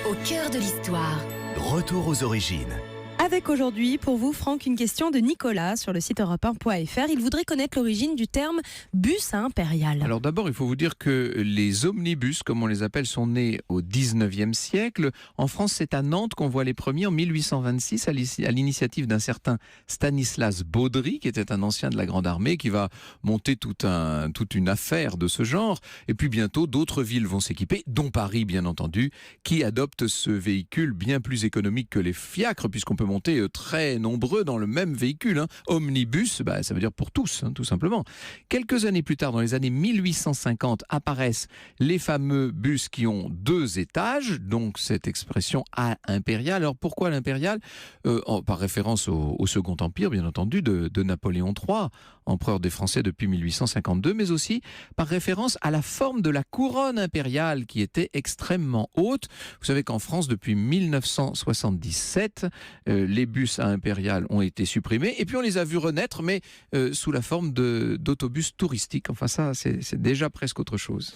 Au cœur de l'histoire. Retour aux origines. Avec aujourd'hui, pour vous, Franck, une question de Nicolas sur le site europe1.fr. Il voudrait connaître l'origine du terme bus impérial. Alors d'abord, il faut vous dire que les omnibus, comme on les appelle, sont nés au 19e siècle. En France, c'est à Nantes qu'on voit les premiers en 1826 à l'initiative d'un certain Stanislas Baudry, qui était un ancien de la Grande Armée, qui va monter toute une affaire de ce genre. Et puis bientôt, d'autres villes vont s'équiper, dont Paris, bien entendu, qui adopte ce véhicule bien plus économique que les fiacres, puisqu'on peut monter très nombreux dans le même véhicule. Omnibus, ça veut dire pour tous, tout simplement. Quelques années plus tard, dans les années 1850, apparaissent les fameux bus qui ont 2 étages, donc cette expression à impérial. Alors pourquoi l'impérial ? Par référence au Second Empire, bien entendu, de Napoléon III, empereur des Français depuis 1852, mais aussi par référence à la forme de la couronne impériale qui était extrêmement haute. Vous savez qu'en France, depuis 1977, les bus à impérial ont été supprimés et puis on les a vus renaître, mais sous la forme d'autobus touristiques. Enfin ça, c'est déjà presque autre chose.